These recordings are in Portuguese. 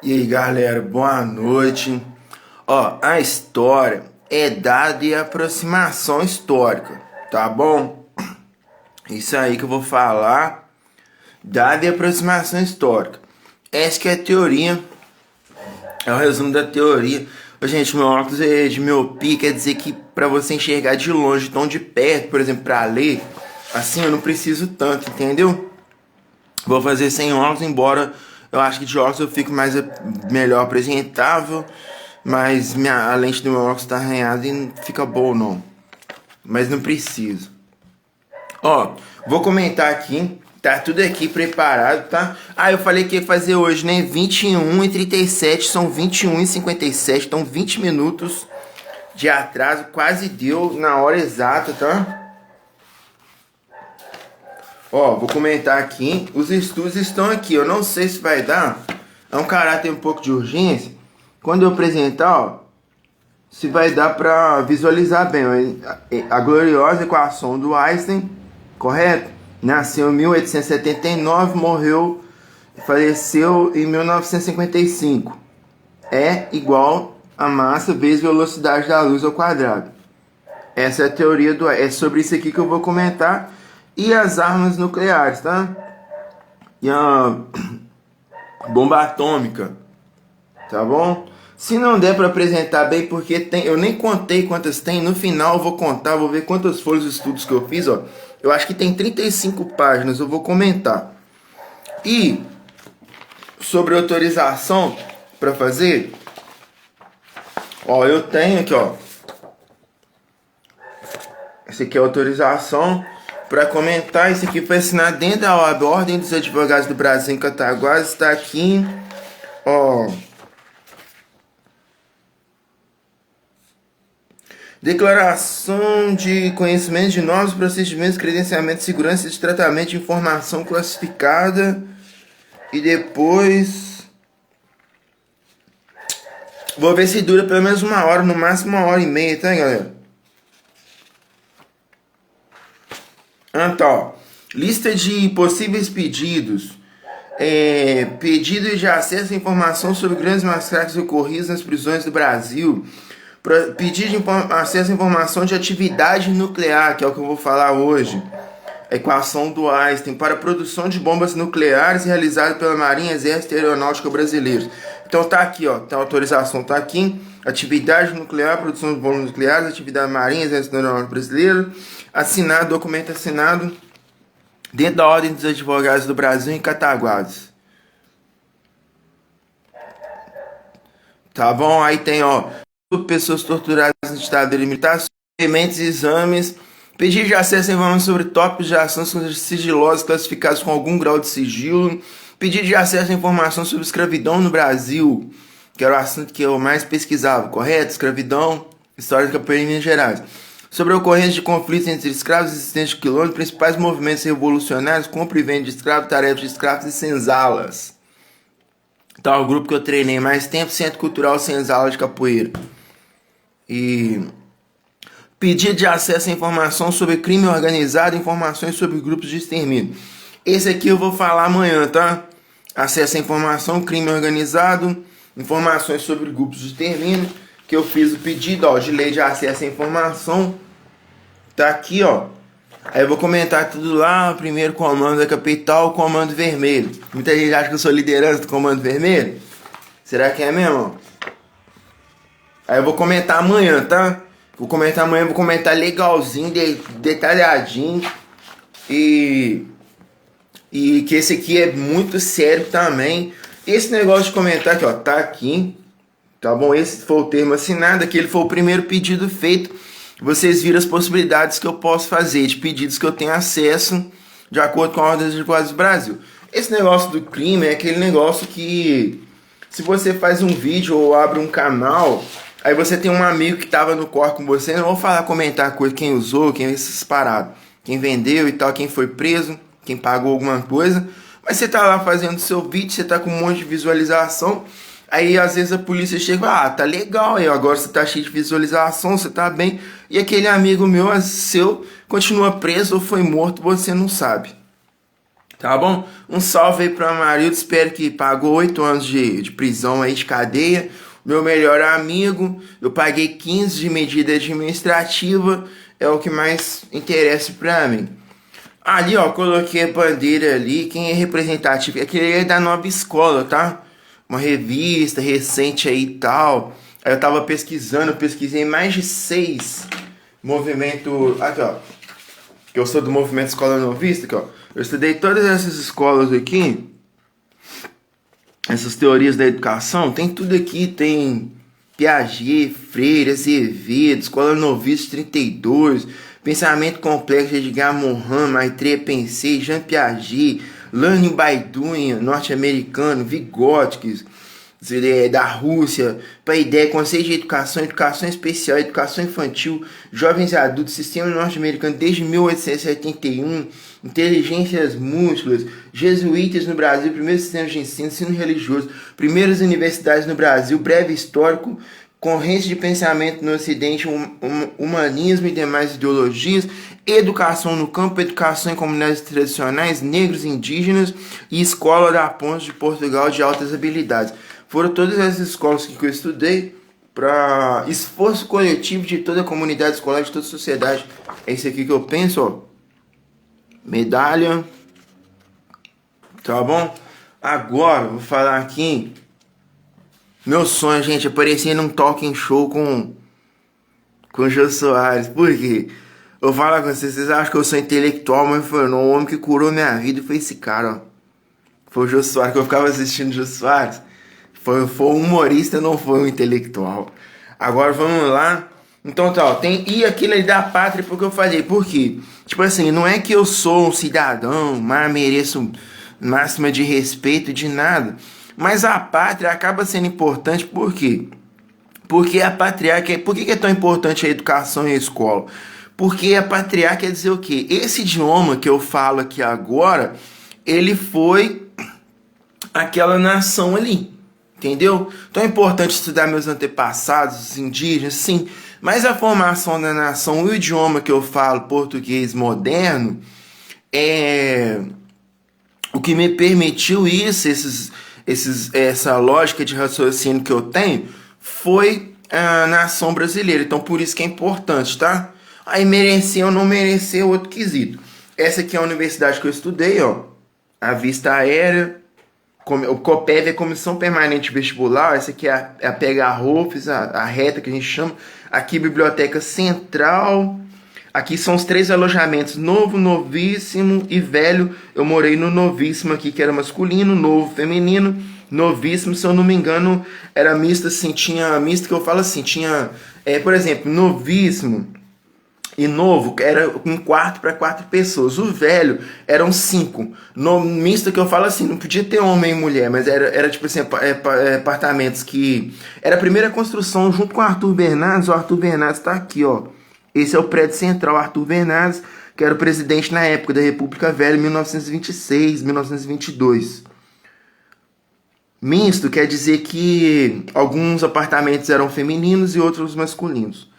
E aí galera, boa noite. Ó, a história é dada e aproximação histórica, tá bom? Isso aí que eu vou falar, dada e aproximação histórica. Essa que é a teoria, é o resumo da teoria. Ô, gente, meu óculos é de miopia, quer dizer que pra você enxergar de longe, tão de perto, por exemplo, pra ler, assim eu não preciso tanto, entendeu? Vou fazer sem óculos, embora eu acho que de óculos eu fico melhor apresentável, mas a lente do meu óculos tá arranhada e não fica bom não. Mas não preciso. Ó, vou comentar aqui, tá tudo aqui preparado, tá? Ah, eu falei que ia fazer hoje, né? 21h37, são 21h57, então 20 minutos de atraso, quase deu na hora exata, tá? Ó, vou comentar aqui, os estudos estão aqui, eu não sei se vai dar, é um caráter um pouco de urgência. Quando eu apresentar, ó, se vai dar para visualizar bem, ó, a gloriosa equação do Einstein, correto? Nasceu em 1879, morreu, faleceu em 1955. É igual a massa vezes velocidade da luz ao quadrado. Essa é a teoria do... É sobre isso aqui que eu vou comentar. E as armas nucleares, tá? E a bomba atômica, tá bom? Se não der para apresentar bem, porque tem, eu nem contei quantas tem, no final eu vou contar, vou ver quantas foram os estudos que eu fiz, ó. Eu acho que tem 35 páginas, eu vou comentar. E sobre autorização para fazer, ó, eu tenho aqui, ó. Esse aqui é a autorização para comentar. Isso aqui foi assinado dentro da Ordem dos Advogados do Brasil em Cataguases. Está aqui, ó. Declaração de conhecimento de novos procedimentos, credenciamento, segurança de tratamento de informação classificada. E depois vou ver se dura pelo menos uma hora, no máximo 1h30, tá, galera? Então, ó, lista de possíveis pedidos. Pedido de acesso à informação sobre grandes massacres ocorridos nas prisões do Brasil. Pedido de acesso à informação de atividade nuclear, que é o que eu vou falar hoje. Equação do Einstein para a produção de bombas nucleares realizada pela Marinha, Exército e Aeronáutica Brasileiros. Então tá aqui, ó, tá a autorização, tá aqui. Atividade nuclear, produção de bombas nucleares, atividade Marinha, Exército e Aeronáutica Brasileiro. Assinado, documento assinado dentro da Ordem dos Advogados do Brasil em Cataguases. Tá bom? Aí tem, ó, pessoas torturadas em ditadura militar, suplementos e exames, pedido de acesso a informações sobre tópicos de ações sigilosas classificados com algum grau de sigilo, pedido de acesso a informações sobre escravidão no Brasil, que era o assunto que eu mais pesquisava, correto? Escravidão, história de Campoeira em Minas Gerais. Sobre a ocorrência de conflitos entre escravos existentes de quilômetros, principais movimentos revolucionários, compra e venda de escravos, tarefas de escravos e senzalas. Então, o grupo que eu treinei mais tempo, Centro Cultural Senzala de Capoeira. E pedido de acesso a informação sobre crime organizado, informações sobre grupos de extermínio. Esse aqui eu vou falar amanhã, tá? Acesso a informação, crime organizado, informações sobre grupos de extermínio, que eu fiz o pedido, ó, de lei de acesso à informação. Tá aqui, ó. Aí eu vou comentar tudo lá. Primeiro comando da capital, comando vermelho. Muita gente acha que eu sou liderança do comando vermelho. Será que é mesmo? Aí eu vou comentar amanhã, tá? Vou comentar amanhã, vou comentar legalzinho, detalhadinho. E que esse aqui é muito sério também. Esse negócio de comentar aqui, ó, tá aqui. Tá bom? Esse foi o termo assinado. Aquele foi o primeiro pedido feito. Vocês viram as possibilidades que eu posso fazer, de pedidos que eu tenho acesso, de acordo com a Ordem dos Advogados do Brasil. Esse negócio do crime é aquele negócio que, se você faz um vídeo ou abre um canal, aí você tem um amigo que estava no corre com você, não vou falar, comentar coisa, quem usou, quem esses parados, quem vendeu e tal, quem foi preso, quem pagou alguma coisa, mas você tá lá fazendo seu vídeo, você tá com um monte de visualização, aí às vezes a polícia chega e fala, tá legal, aí agora você tá cheio de visualização, você tá bem, e aquele amigo meu, seu, continua preso ou foi morto, você não sabe. Tá bom? Um salve aí pro Amarildo, espero que pagou 8 anos de prisão aí, de cadeia. Meu melhor amigo, eu paguei 15 de medida administrativa, é o que mais interessa pra mim. Ali, ó, coloquei a bandeira ali, quem é representativo, aquele é da Nova Escola, tá? Uma revista recente aí e tal. Aí eu tava pesquisando, pesquisei mais de 6 movimentos. Aqui, ó. Que eu sou do movimento Escola Novista, aqui, ó. Eu estudei todas essas escolas aqui. Essas teorias da educação. Tem tudo aqui, tem Piaget, Freire, Azevedo, Escola Novista 32, Pensamento Complexo de Edgar Morin, Maitreya Pensée, Jean Piaget, Learning by Doing, norte-americano, Vygotsky, da Rússia, para ideia, conceito de educação, educação especial, educação infantil, jovens e adultos, sistema norte-americano desde 1871, inteligências múltiplas, jesuítas no Brasil, primeiros sistemas de ensino religioso, primeiras universidades no Brasil, breve histórico, correntes de pensamento no Ocidente, humanismo e demais ideologias, educação no campo, educação em comunidades tradicionais, negros e indígenas e Escola da Ponte de Portugal de altas habilidades. Foram todas essas escolas que eu estudei para esforço coletivo de toda a comunidade escolar, de toda a sociedade. É isso aqui que eu penso, ó. Medalha. Tá bom? Agora, vou falar aqui. Meu sonho, gente, é aparecer num talking show com o Jô Soares. Por quê? Eu vou falar com vocês acham que eu sou intelectual, mas foi não, o homem que curou minha vida foi esse cara, ó. Foi o Jô Soares, que eu ficava assistindo o Jô Soares. Foi um humorista, não foi um intelectual. Agora vamos lá. Então tá, ó, e aquilo ali da pátria, porque eu falei, por quê? Tipo assim, não é que eu sou um cidadão, mas mereço máxima de respeito de nada. Mas a pátria acaba sendo importante, por quê? Porque a patriarca, por que é tão importante a educação e a escola? Porque a patriarca quer dizer o quê? Esse idioma que eu falo aqui agora, ele foi aquela nação ali. Entendeu? Então é importante estudar meus antepassados, os indígenas, sim. Mas a formação da nação, o idioma que eu falo, português moderno, é o que me permitiu isso, essa lógica de raciocínio que eu tenho, foi a nação brasileira. Então por isso que é importante, tá? Aí merecer ou não merecer é outro quesito. Essa aqui é a universidade que eu estudei, ó. A Vista Aérea. O COPEV é Comissão Permanente Vestibular. Essa aqui é a PH-Rofes, a reta que a gente chama. Aqui, Biblioteca Central. Aqui são os 3 alojamentos, novo, novíssimo e velho. Eu morei no novíssimo aqui, que era masculino, novo, feminino. Novíssimo, se eu não me engano, era misto, assim, tinha misto que eu falo assim, tinha, por exemplo, novíssimo e novo era um quarto para 4 pessoas. O velho eram 5. No misto que eu falo assim, não podia ter homem e mulher, mas era tipo assim, apartamentos que era a primeira construção junto com o Arthur Bernardes. O Arthur Bernardes tá aqui, ó. Esse é o prédio central, Arthur Bernardes, que era o presidente na época da República Velha, 1926, 1922. Misto quer dizer que alguns apartamentos eram femininos e outros masculinos.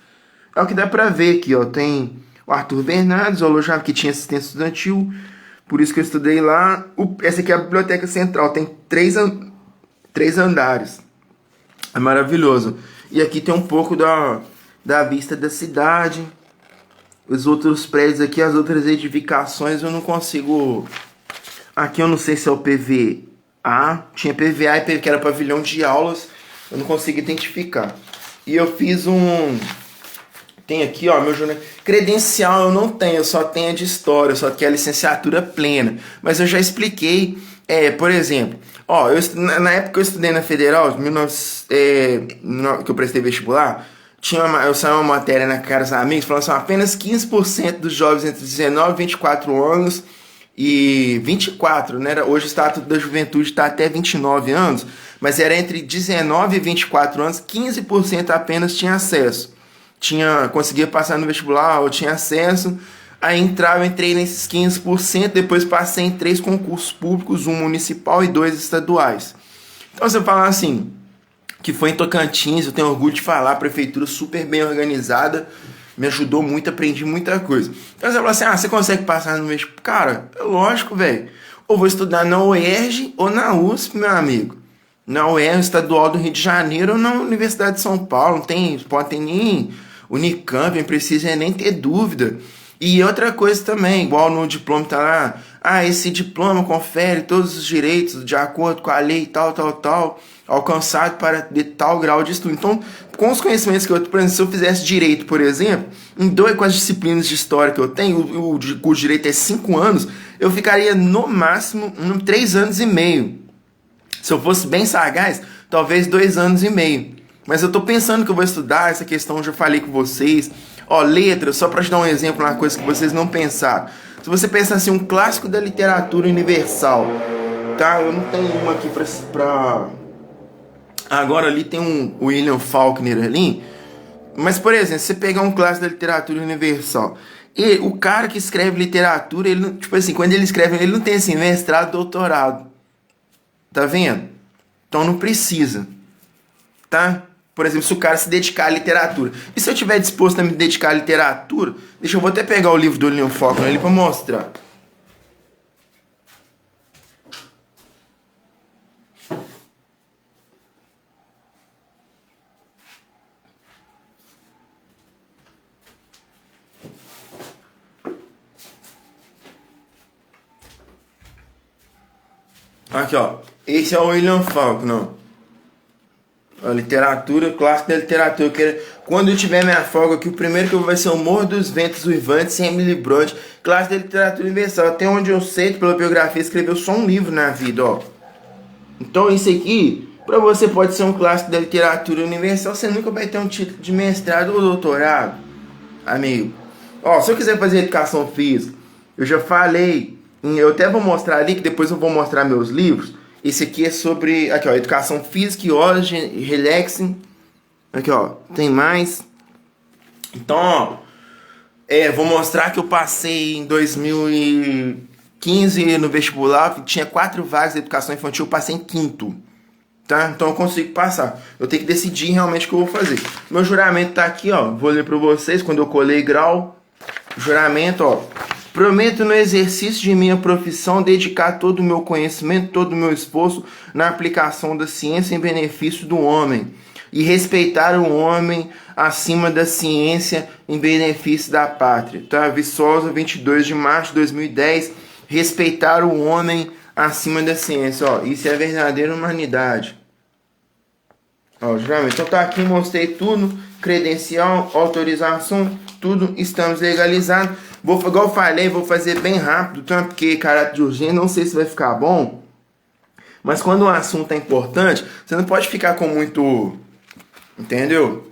É o que dá pra ver aqui, ó. Tem o Arthur Bernardes, o alojamento que tinha assistência estudantil, por isso que eu estudei lá. Essa aqui é a Biblioteca Central, tem 3 andares. É maravilhoso. E aqui tem um pouco da vista da cidade. Os outros prédios aqui, as outras edificações, eu não consigo... Aqui eu não sei se é o PVA. Tinha PVA e que era pavilhão de aulas. Eu não consigo identificar. E eu fiz Tem aqui, ó, meu jornal. Credencial eu não tenho, eu só tenho a de história, só que é a licenciatura plena. Mas eu já expliquei, por exemplo, ó, na época que eu estudei na Federal, que eu prestei vestibular, eu saí uma matéria na Caras Amigos, falando assim, apenas 15% dos jovens entre 19 e 24 anos e 24, né? Hoje o Estatuto da Juventude está até 29 anos, mas era entre 19 e 24 anos, 15% apenas tinha acesso. Conseguia passar no vestibular, eu tinha acesso, aí entrei nesses 15%, depois passei em 3 concursos públicos, 1 municipal e 2 estaduais. Então você fala assim, que foi em Tocantins, eu tenho orgulho de falar, a prefeitura super bem organizada, me ajudou muito, aprendi muita coisa. Então você fala assim, você consegue passar no vestibular? Cara, é lógico, velho. ou vou estudar na UERJ ou na USP, meu amigo. Na UERJ Estadual do Rio de Janeiro ou na Universidade de São Paulo. Não tem, pode ter nem Unicamp, não precisa nem ter dúvida. E outra coisa também, igual no diploma tá lá, esse diploma confere todos os direitos de acordo com a lei tal, alcançado para de tal grau de estudo. Então, com os conhecimentos que eu tenho, por exemplo, se eu fizesse direito, por exemplo, com as disciplinas de história que eu tenho, o direito é 5 anos, eu ficaria no máximo 3 anos e meio. Se eu fosse bem sagaz, talvez 2 anos e meio. Mas eu tô pensando que eu vou estudar essa questão, eu já falei com vocês. Letras, só para te dar um exemplo, uma coisa que vocês não pensaram. Se você pensar assim, um clássico da literatura universal, tá? Eu não tenho uma aqui pra... Agora ali tem um William Faulkner ali. Mas, por exemplo, se você pegar um clássico da literatura universal, e o cara que escreve literatura, ele não, tipo assim, quando ele escreve, ele não tem assim, mestrado, doutorado. Tá vendo? Então não precisa. Tá? Por exemplo, se o cara se dedicar à literatura. E se eu estiver disposto a me dedicar à literatura, eu vou até pegar o livro do William Faulkner ali para mostrar. Aqui, ó. Esse é o William Faulkner. A literatura, clássico da literatura. Quando eu tiver minha folga aqui, o primeiro que eu vou vai ser o Morro dos Ventos Uivantes, Emily Bronte, clássico da literatura universal. Até onde eu sei, pela biografia, escreveu só um livro na vida, ó. Então isso aqui, pra você pode ser um clássico da literatura universal, você nunca vai ter um título de mestrado ou doutorado, amigo. Ó, se eu quiser fazer educação física, eu já falei, eu até vou mostrar ali, que depois eu vou mostrar meus livros. Esse aqui é sobre, aqui ó, educação física, origin, relaxing. Aqui ó, tem mais. Então, ó, vou mostrar que eu passei em 2015 no vestibular, tinha 4 vagas de educação infantil, eu passei em 5º. Tá? Então eu consigo passar. Eu tenho que decidir realmente o que eu vou fazer. Meu juramento tá aqui, ó. Vou ler para vocês quando eu colei grau. Juramento, ó. Prometo no exercício de minha profissão dedicar todo o meu conhecimento, todo o meu esforço na aplicação da ciência em benefício do homem e respeitar o homem acima da ciência em benefício da pátria. Tá? Viçosa, 22 de março de 2010. Respeitar o homem acima da ciência. Ó, isso é a verdadeira humanidade. Ó, juramento. Então tá aqui, mostrei tudo. Credencial, autorização, tudo. Estamos legalizados. Igual eu falei, vou fazer bem rápido, tá? Porque caráter de urgência, não sei se vai ficar bom. Mas quando o assunto é importante, você não pode ficar com muito... Entendeu?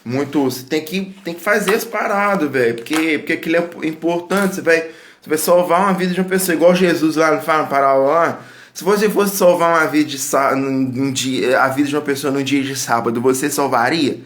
Muito... Você tem que fazer as paradas, velho. Porque aquilo é importante. Você vai salvar uma vida de uma pessoa. Igual Jesus lá no Parábola lá. Se você fosse salvar uma vida a vida de uma pessoa no dia de sábado, você salvaria?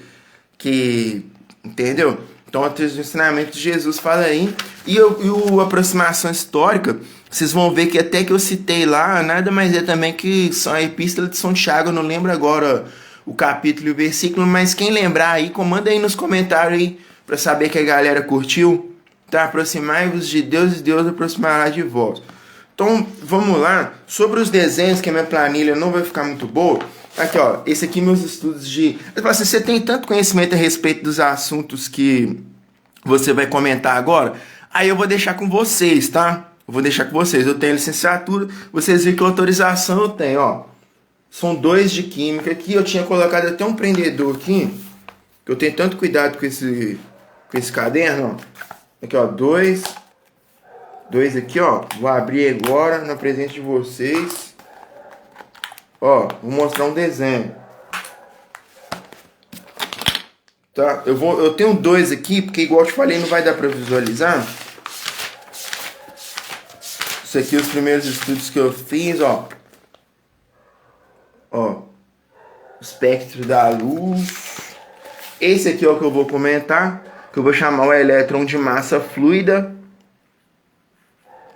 Entendeu? Então, o ensinamento de Jesus fala aí. E a aproximação histórica, vocês vão ver que até que eu citei lá, nada mais é também que só a Epístola de São Tiago. Eu não lembro agora o capítulo e o versículo, mas quem lembrar aí, comanda aí nos comentários aí, para saber que a galera curtiu. Tá? Aproximai-vos de Deus e Deus aproximará de vós. Então, vamos lá. Sobre os desenhos, que a minha planilha não vai ficar muito boa. Aqui, ó. Esse aqui, meus estudos de... Assim, você tem tanto conhecimento a respeito dos assuntos que você vai comentar agora. Aí eu vou deixar com vocês, tá? Eu vou deixar com vocês. Eu tenho licenciatura. Vocês viram que autorização eu tenho, ó. São 2 de química aqui. Eu tinha colocado até um prendedor aqui. Que eu tenho tanto cuidado com esse caderno, ó. Aqui, ó. 2 aqui, ó. Vou abrir agora na presença de vocês. Ó, vou mostrar um desenho. Tá? Eu tenho 2 aqui, porque igual eu te falei, não vai dar pra visualizar. Isso aqui os primeiros estudos que eu fiz, ó. Ó. O espectro da luz. Esse aqui é o que eu vou comentar, que eu vou chamar o elétron de massa fluida.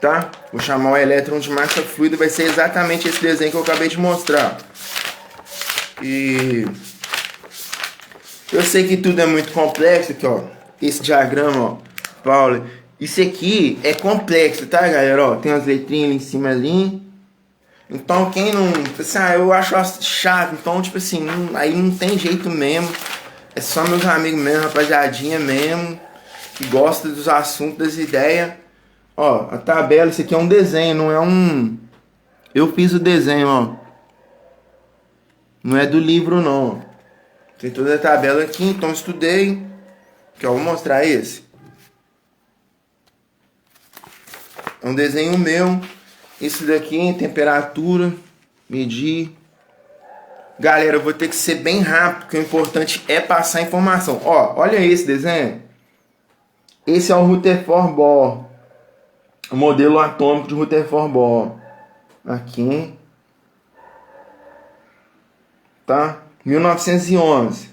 Tá? Vou chamar o elétron de massa fluida, vai ser exatamente esse desenho que eu acabei de mostrar. E eu sei que tudo é muito complexo aqui, ó. Esse diagrama, ó, Paulo. Isso aqui é complexo, tá, galera? Ó, tem umas letrinhas ali em cima ali. Então, quem não... Assim, eu acho chato. Então, tipo assim, aí não tem jeito mesmo. É só meus amigos mesmo, rapaziadinha mesmo, que gosta dos assuntos, das ideias. Ó, a tabela, isso aqui é um desenho, não é um... Eu fiz o desenho, ó. Não é do livro, não. Tem toda a tabela aqui, então eu estudei. Que eu vou mostrar esse. É um desenho meu. Isso daqui, temperatura, medir. Galera, eu vou ter que ser bem rápido, porque o importante é passar a informação. Ó, olha esse desenho. Esse é o Rutherford Bohr. O modelo atômico de Rutherford Bohr. Aqui. Tá? 1911.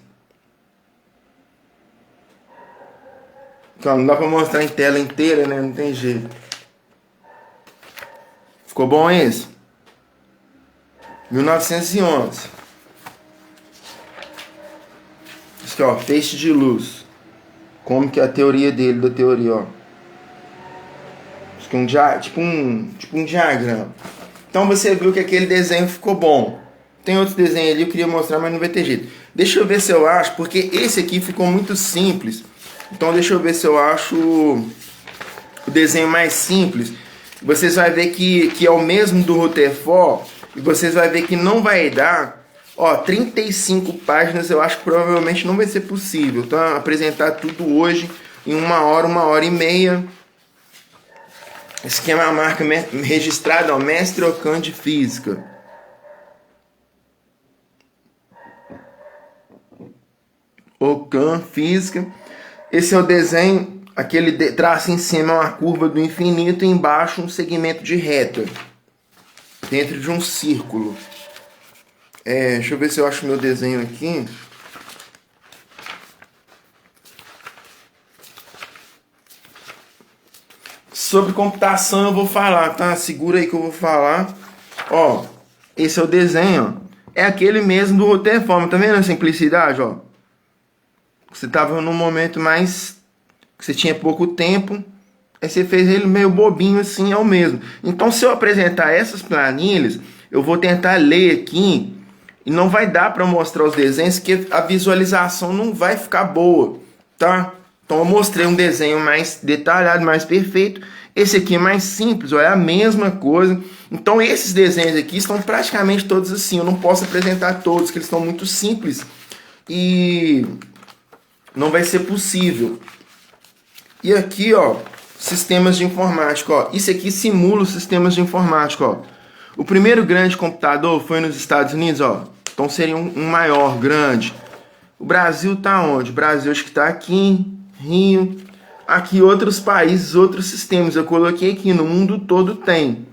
Então, não dá pra mostrar em tela inteira, né? Não tem jeito. Ficou bom esse? 1911. Isso aqui, ó. Feixe de luz. Como que é a teoria dele, da teoria, ó. Acho que é tipo um diagrama. Então você viu que aquele desenho ficou bom. Tem outros desenhos ali, eu queria mostrar, mas não vai ter jeito. Deixa eu ver se eu acho, porque esse aqui ficou muito simples. Então deixa eu ver se eu acho o desenho mais simples. Vocês vão ver que é o mesmo do Rutherford. E vocês vão ver que não vai dar. Ó, 35 páginas eu acho que provavelmente não vai ser possível. Então apresentar tudo hoje em 1 hora e meia. Esse aqui é uma marca registrada, ó, Mestre Ockham de Física. Ockham Física. Esse é o desenho, aquele traço em cima é uma curva do infinito e embaixo um segmento de reta, dentro de um círculo. Deixa eu ver se eu acho meu desenho aqui. Sobre computação eu vou falar, tá? Segura aí que eu vou falar. Ó, esse é o desenho, ó. É aquele mesmo do Rutherford, tá vendo a simplicidade, ó? Você estava num momento mais que você tinha pouco tempo, aí você fez ele meio bobinho assim, é o mesmo. Então, se eu apresentar essas planilhas, eu vou tentar ler aqui e não vai dar para mostrar os desenhos, porque a visualização não vai ficar boa, tá? Então, eu mostrei um desenho mais detalhado, mais perfeito. Esse aqui é mais simples, ó, é a mesma coisa. Então, esses desenhos aqui estão praticamente todos assim. Eu não posso apresentar todos, porque eles estão muito simples e não vai ser possível. E aqui, ó, sistemas de informática, ó. Isso aqui simula os sistemas de informática, ó. O primeiro grande computador foi nos Estados Unidos, ó. Então seria um maior, grande. O Brasil tá onde? O Brasil acho que tá aqui, Rio. Aqui outros países, outros sistemas. Eu coloquei aqui, no mundo todo tem.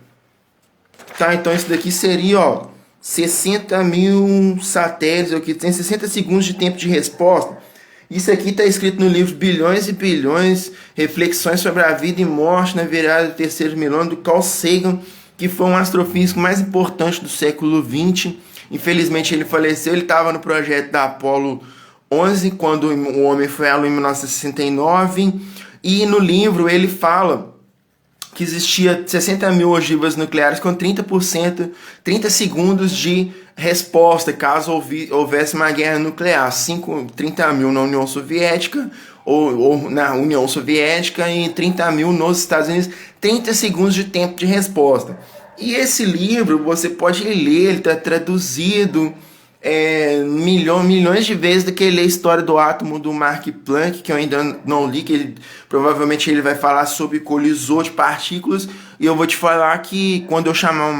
Tá, então isso daqui seria, ó, 60 mil satélites, aqui tem 60 segundos de tempo de resposta. Isso aqui está escrito no livro Bilhões e Bilhões, Reflexões sobre a Vida e Morte na Virada do Terceiro Milênio, do Carl Sagan, que foi um astrofísico mais importante do século XX. Infelizmente ele faleceu, ele estava no projeto da Apollo 11, quando o homem foi à Lua em 1969, e no livro ele fala que existia 60 mil ogivas nucleares com 30%, 30 segundos de resposta, caso houvesse uma guerra nuclear. 30 mil na União Soviética, ou na União Soviética, e 30 mil nos Estados Unidos, 30 segundos de tempo de resposta. E esse livro, você pode ler, ele está traduzido milhões de vezes do que ler a história do átomo do Mark Planck, que eu ainda não li, que provavelmente ele vai falar sobre colisor de partículas, e eu vou te falar que quando eu chamar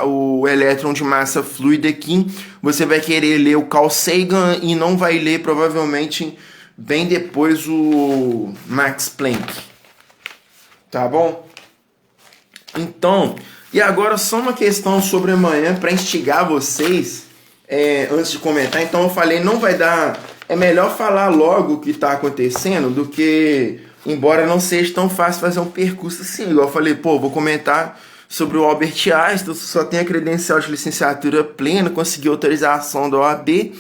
o elétron de massa fluida aqui, você vai querer ler o Carl Sagan e não vai ler provavelmente bem depois o Max Planck. Tá bom? Então, e agora só uma questão sobre amanhã para instigar vocês. Antes de comentar, então eu falei, não vai dar, é melhor falar logo o que está acontecendo do que, embora não seja tão fácil fazer um percurso assim, igual eu falei, pô, vou comentar sobre o Albert Einstein, só tem a credencial de licenciatura plena, consegui autorização da OAB,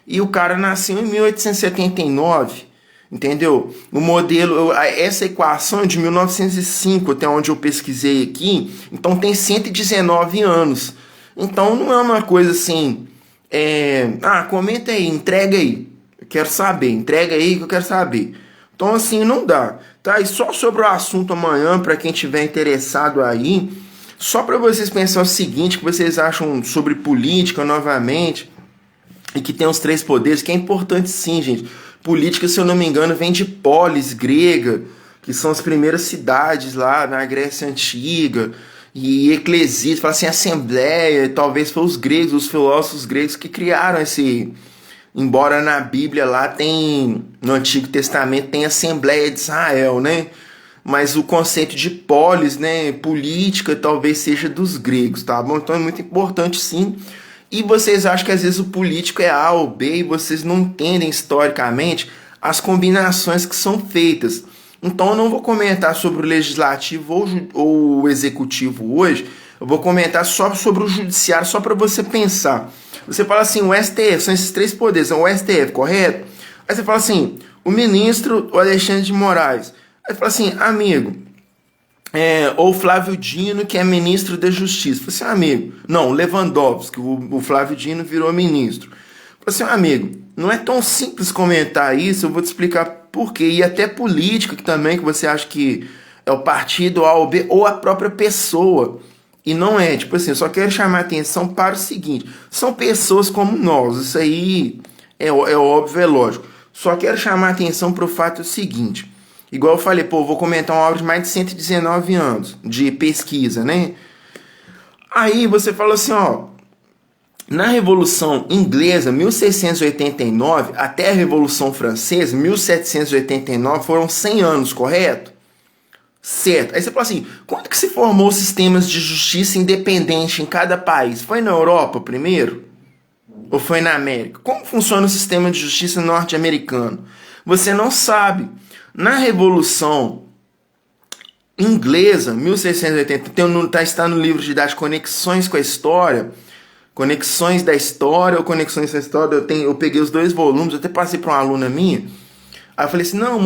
e o cara nasceu em 1879, entendeu? O modelo, essa equação é de 1905, até onde eu pesquisei aqui, então tem 119 anos. Então não é uma coisa assim, comenta aí, entrega aí, eu quero saber, entrega aí que eu quero saber. Então assim, não dá, tá? E só sobre o assunto amanhã, para quem tiver interessado aí, só para vocês pensarem o seguinte, que vocês acham sobre política novamente, e que tem os três poderes, que é importante sim, gente. Política, se eu não me engano, vem de polis grega, que são as primeiras cidades lá na Grécia Antiga, e eclesia, fala assim, assembleia, talvez foi os gregos, os filósofos gregos que criaram esse... Embora na Bíblia lá tem, no Antigo Testamento, tem Assembleia de Israel, né? Mas o conceito de polis, né, política, talvez seja dos gregos, tá bom? Então é muito importante sim. E vocês acham que às vezes o político é A ou B e vocês não entendem historicamente as combinações que são feitas. Então eu não vou comentar sobre o legislativo ou o executivo hoje, eu vou comentar só sobre o judiciário, só para você pensar. Você fala assim, o STF, são esses três poderes, são o STF, correto? Aí você fala assim, o ministro, o Alexandre de Moraes. Aí você fala assim, amigo, ou Flávio Dino, que é ministro da Justiça. Eu falei assim, amigo, não, Lewandowski, o Flávio Dino virou ministro. Eu falei assim, amigo, não é tão simples comentar isso, eu vou te explicar por quê. E até política que também, que você acha que é o partido A ou B, ou a própria pessoa. E não é, tipo assim, eu só quero chamar a atenção para o seguinte, são pessoas como nós, isso aí é óbvio, é lógico. Só quero chamar a atenção para o fato seguinte, igual eu falei, pô, eu vou comentar uma obra de mais de 119 anos de pesquisa, né? Aí você fala assim, ó, na Revolução Inglesa, 1689, até a Revolução Francesa, 1789, foram 100 anos, correto? Certo. Aí você fala assim, quando que se formou sistemas de justiça independente em cada país? Foi na Europa primeiro? Ou foi na América? Como funciona o sistema de justiça norte-americano? Você não sabe. Na Revolução Inglesa, 1680, está no livro didático Conexões com a História, Conexões da História ou Conexões da História, eu peguei os dois volumes, eu até passei para uma aluna minha. Aí eu falei assim, não,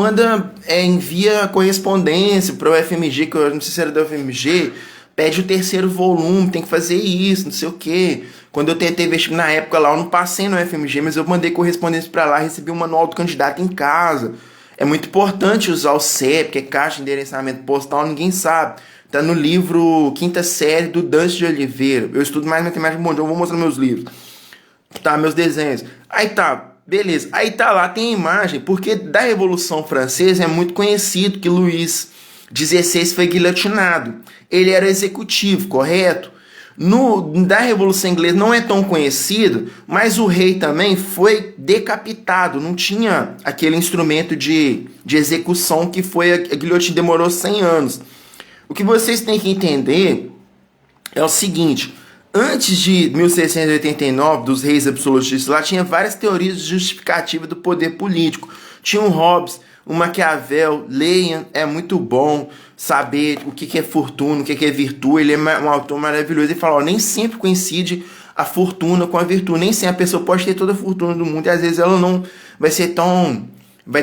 envia correspondência para o UFMG, que eu não sei se era da UFMG, pede o terceiro volume, tem que fazer isso, não sei o quê. Quando eu tentei vestibular na época lá, eu não passei no UFMG, mas eu mandei correspondência para lá, recebi o manual do candidato em casa. É muito importante usar o CEP, que é Caixa de Endereçamento Postal, ninguém sabe. Tá no livro Quinta Série do Dante de Oliveira. Eu estudo mais matemática mundial, eu vou mostrar meus livros. Tá, meus desenhos. Aí tá, beleza. Aí tá lá, tem a imagem, porque da Revolução Francesa é muito conhecido que Luís XVI foi guilhotinado. Ele era executivo, correto? Da Revolução Inglesa não é tão conhecido, mas o rei também foi decapitado. Não tinha aquele instrumento de execução que foi a guilhotina, demorou 100 anos. O que vocês têm que entender é o seguinte... Antes de 1689, dos reis absolutistas, lá tinha várias teorias justificativas do poder político. Tinha um Hobbes, um Maquiavel, leiam, é muito bom saber o que é fortuna, o que é virtude. Ele é um autor maravilhoso. Ele fala, ó, nem sempre coincide a fortuna com a virtude. Nem sempre a pessoa pode ter toda a fortuna do mundo e às vezes ela não vai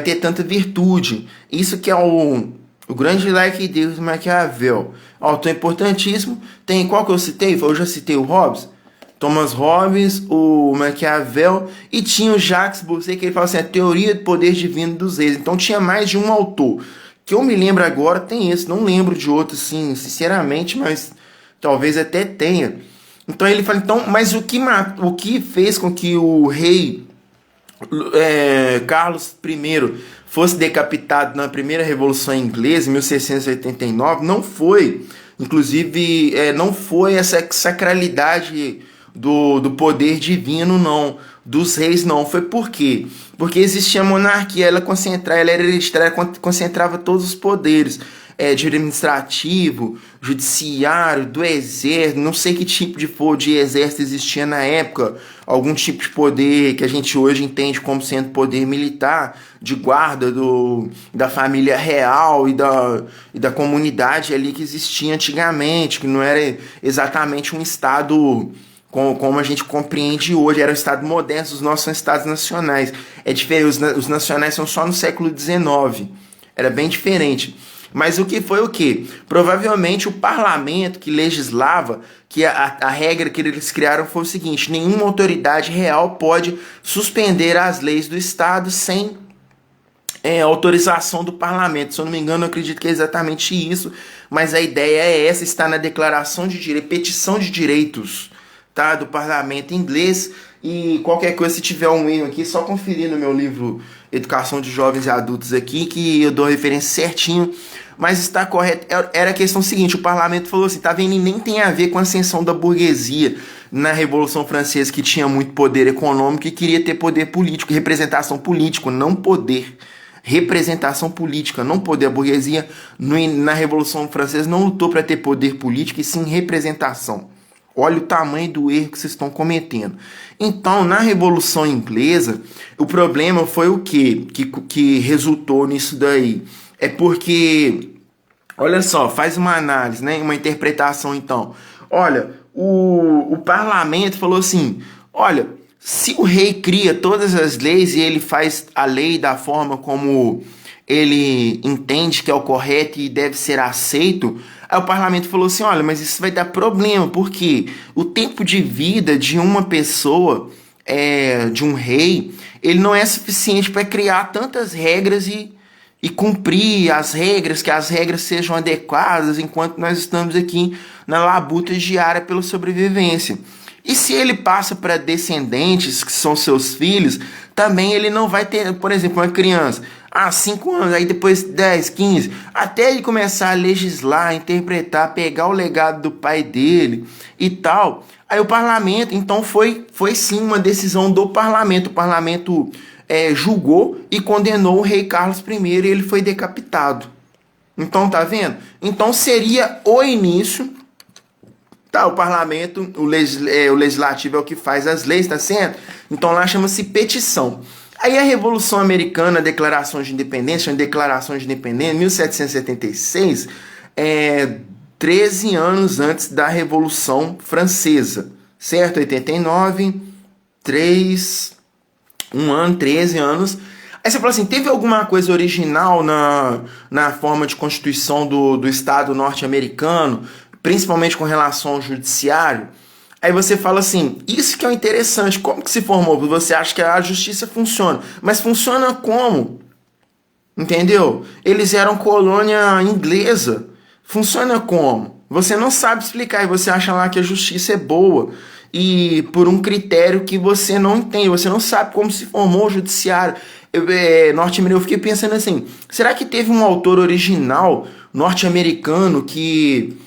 ter tanta virtude. Isso que é o grande like Deus Maquiavel, autor importantíssimo. Tem qual que eu citei? Eu já citei o Hobbes, Thomas Hobbes, o Maquiavel, e tinha o Jacques Bousset, que ele fala assim, a teoria do poder divino dos reis. Então tinha mais de um autor. Que eu me lembro agora, tem esse, não lembro de outro, assim, sinceramente, mas talvez até tenha. Então ele fala, mas o que fez com que o rei Carlos I fosse decapitado na primeira Revolução Inglesa, em 1689, não foi, inclusive, não foi essa sacralidade do poder divino, não, dos reis, não. Foi por quê? Porque existia a monarquia, ela era hereditária, concentrava todos os poderes, de administrativo, judiciário, do exército, não sei que tipo de exército existia na época, algum tipo de poder que a gente hoje entende como sendo poder militar, de guarda da família real e da comunidade ali que existia antigamente, que não era exatamente um estado como a gente compreende hoje. Era o Estado moderno, os nossos são Estados nacionais. É diferente, os nacionais são só no século XIX. Era bem diferente. Mas o que foi o quê? Provavelmente o parlamento que legislava, que a regra que eles criaram foi o seguinte: nenhuma autoridade real pode suspender as leis do Estado sem autorização do parlamento. Se eu não me engano, eu acredito que é exatamente isso, mas a ideia é essa, está na Declaração de Direitos, Petição de Direitos, tá, do parlamento inglês. E qualquer coisa, se tiver um erro aqui, só conferir no meu livro Educação de Jovens e Adultos aqui, que eu dou a referência certinho, mas está correto. Era a questão seguinte: o parlamento falou assim, tá vendo, e nem tem a ver com a ascensão da burguesia na Revolução Francesa, que tinha muito poder econômico e queria ter poder político, representação política, não poder. Representação política, não poder. A burguesia na Revolução Francesa não lutou para ter poder político, e sim representação. Olha o tamanho do erro que vocês estão cometendo. Então, na Revolução Inglesa, o problema foi o quê? Que resultou nisso daí? É porque, olha só, faz uma análise, né? Uma interpretação, então. Olha, o parlamento falou assim, olha, se o rei cria todas as leis e ele faz a lei da forma como ele entende que é o correto e deve ser aceito, aí o parlamento falou assim, olha, mas isso vai dar problema, porque o tempo de vida de uma pessoa, de um rei, ele não é suficiente para criar tantas regras e cumprir as regras, que as regras sejam adequadas, enquanto nós estamos aqui na labuta diária pela sobrevivência. E se ele passa para descendentes, que são seus filhos, também ele não vai ter, por exemplo, uma criança, 5 anos, aí depois 10, 15, até ele começar a legislar, interpretar, pegar o legado do pai dele e tal. Aí o parlamento, então foi sim uma decisão do parlamento. O parlamento julgou e condenou o rei Carlos I e ele foi decapitado. Então, tá vendo? Então seria o início. Tá, o parlamento, o legislativo é o que faz as leis, tá certo? Então lá chama-se petição. Aí a Revolução Americana, a Declaração de Independência, a Declaração de Independência, 1776, 13 anos antes da Revolução Francesa, certo? 89, 13 anos. Aí você fala assim, teve alguma coisa original na forma de constituição do Estado norte-americano, principalmente com relação ao judiciário? Aí você fala assim, isso que é interessante, como que se formou? Você acha que a justiça funciona, mas funciona como? Entendeu? Eles eram colônia inglesa, funciona como? Você não sabe explicar e você acha lá que a justiça é boa, e por um critério que você não entende, você não sabe como se formou o judiciário norte-americano. Eu fiquei pensando assim, será que teve um autor original norte-americano que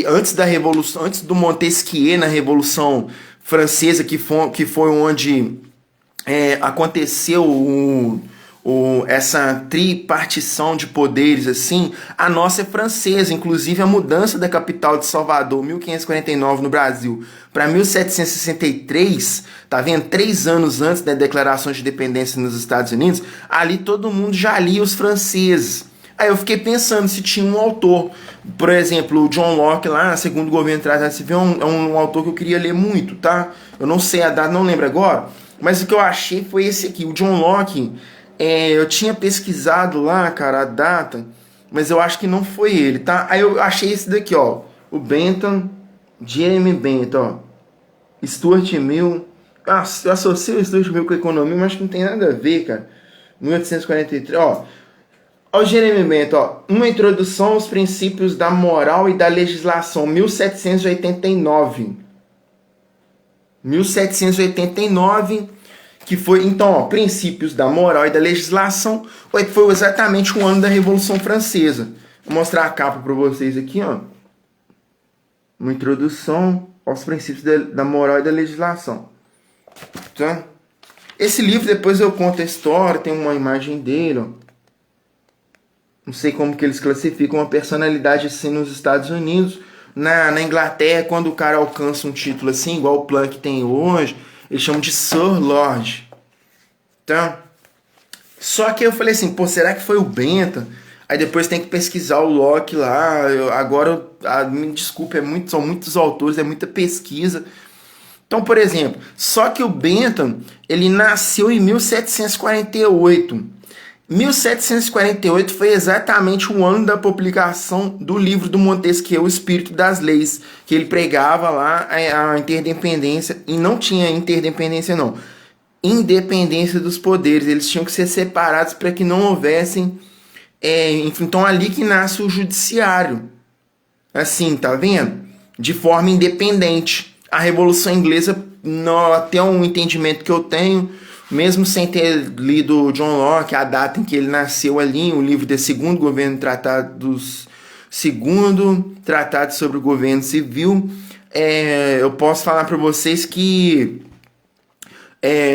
antes da Revolução, antes do Montesquieu na Revolução Francesa, que foi onde aconteceu essa tripartição de poderes, assim, a nossa é francesa. Inclusive a mudança da capital de Salvador, 1549 no Brasil, para 1763, tá vendo? 3 anos antes da Declaração de Independência nos Estados Unidos, ali todo mundo já lia os franceses. Aí eu fiquei pensando se tinha um autor, por exemplo, o John Locke lá, segundo o governo tratado civil, é um autor que eu queria ler muito, tá? Eu não sei a data, não lembro agora, mas o que eu achei foi esse aqui, o John Locke. Eu tinha pesquisado lá, cara, a data, mas eu acho que não foi ele, tá? Aí eu achei esse daqui, ó, o Bentham, Jeremy Bentham, ó, Stuart Mill. Eu associo o Stuart Mill com a economia, mas não tem nada a ver, cara. 1843, ó. Ó, o Jeremy Bentham, ó, uma introdução aos princípios da moral e da legislação, 1789. 1789, que foi, então, ó, princípios da moral e da legislação, foi exatamente o ano da Revolução Francesa. Vou mostrar a capa para vocês aqui, ó. Uma introdução aos princípios da moral e da legislação. Tá? Esse livro, depois eu conto a história, tem uma imagem dele, ó. Não sei como que eles classificam uma personalidade assim nos Estados Unidos. Na Inglaterra, quando o cara alcança um título assim, igual o Planck tem hoje, eles chamam de Sir Lord. Tá? Só que eu falei assim, pô, será que foi o Bentham? Aí depois tem que pesquisar o Locke lá. Me desculpe, são muitos autores, é muita pesquisa. Então, por exemplo, só que o Bentham, ele nasceu em 1748. 1748 foi exatamente o ano da publicação do livro do Montesquieu, O Espírito das Leis, que ele pregava lá a interdependência, e não tinha interdependência não, independência dos poderes, eles tinham que ser separados para que não houvessem, enfim, então ali que nasce o judiciário, assim, tá vendo? De forma independente. A Revolução Inglesa, até um entendimento que eu tenho, mesmo sem ter lido John Locke, a data em que ele nasceu ali, o livro de Segundo Governo Tratado sobre o Governo Civil, eu posso falar para vocês que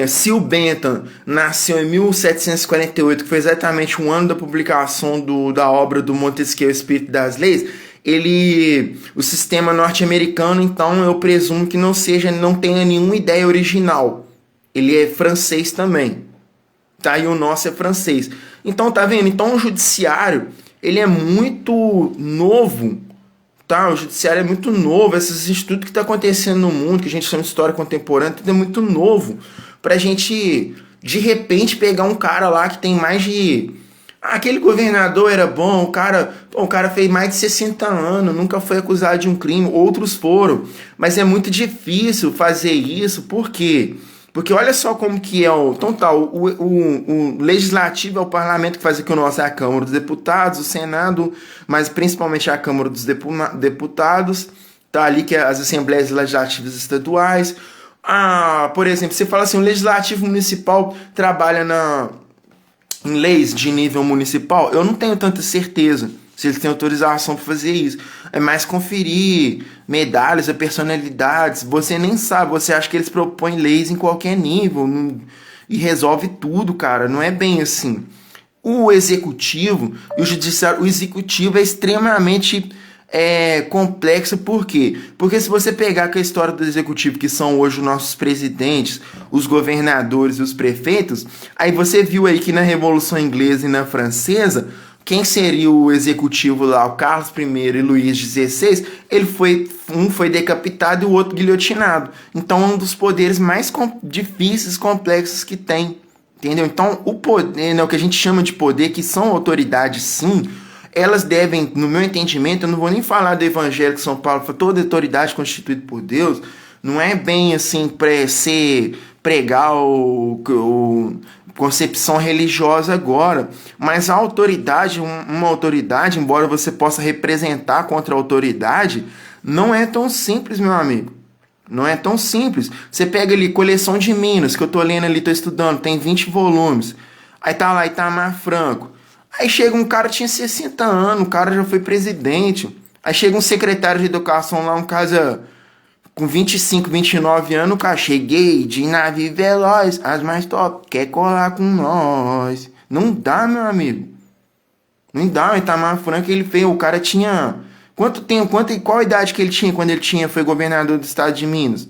se o Bentham nasceu em 1748, que foi exatamente um ano da publicação da obra do Montesquieu, O Espírito das Leis, o sistema norte-americano, então eu presumo que não tenha nenhuma ideia original. Ele é francês também, tá? E o nosso é francês. Então, tá vendo? Então o judiciário, ele é muito novo, tá? O judiciário é muito novo. Esses estudos que tá acontecendo no mundo, que a gente chama de história contemporânea, tudo é muito novo pra gente, de repente, pegar um cara lá que tem mais de... aquele governador era bom, o cara fez mais de 60 anos, nunca foi acusado de um crime, outros foram. Mas é muito difícil fazer isso, por quê? Porque olha só como que é o... Então tá, o legislativo é o parlamento que faz aqui o nosso, é a Câmara dos Deputados, o Senado, mas principalmente a Câmara dos Deputados, tá ali que é as Assembleias Legislativas Estaduais. Por exemplo, você fala assim, o Legislativo Municipal trabalha em leis de nível municipal, eu não tenho tanta certeza se eles têm autorização para fazer isso. É mais conferir medalhas, personalidades. Você nem sabe, você acha que eles propõem leis em qualquer nível e resolve tudo, cara. Não é bem assim. O executivo e o judiciário, o executivo é extremamente complexo. Por quê? Porque se você pegar com a história do executivo, que são hoje os nossos presidentes, os governadores e os prefeitos, aí você viu aí que na Revolução Inglesa e na Francesa, quem seria o executivo lá, o Carlos I e Luís XVI, um foi decapitado e o outro guilhotinado. Então é um dos poderes mais difíceis, complexos que tem. Entendeu? Então o poder, o que a gente chama de poder, que são autoridades sim, elas devem, no meu entendimento, eu não vou nem falar do Evangelho que São Paulo fala, toda autoridade constituída por Deus, não é bem assim pregar concepção religiosa agora, mas a autoridade, uma autoridade, embora você possa representar contra a autoridade, não é tão simples, meu amigo. Não é tão simples. Você pega ali Coleção de Minas, que eu tô lendo ali, tô estudando, tem 20 volumes. Aí tá lá Itamar Franco. Aí chega um cara, tinha 60 anos, o cara já foi presidente. Aí chega um secretário de educação lá, um cara com 25, 29 anos, o cara, cheguei de nave veloz, as mais top, quer colar com nós. Não dá, meu amigo. Não dá, o Itamar Franco, ele fez, o cara tinha... qual a idade que ele tinha quando foi governador do estado de Minas?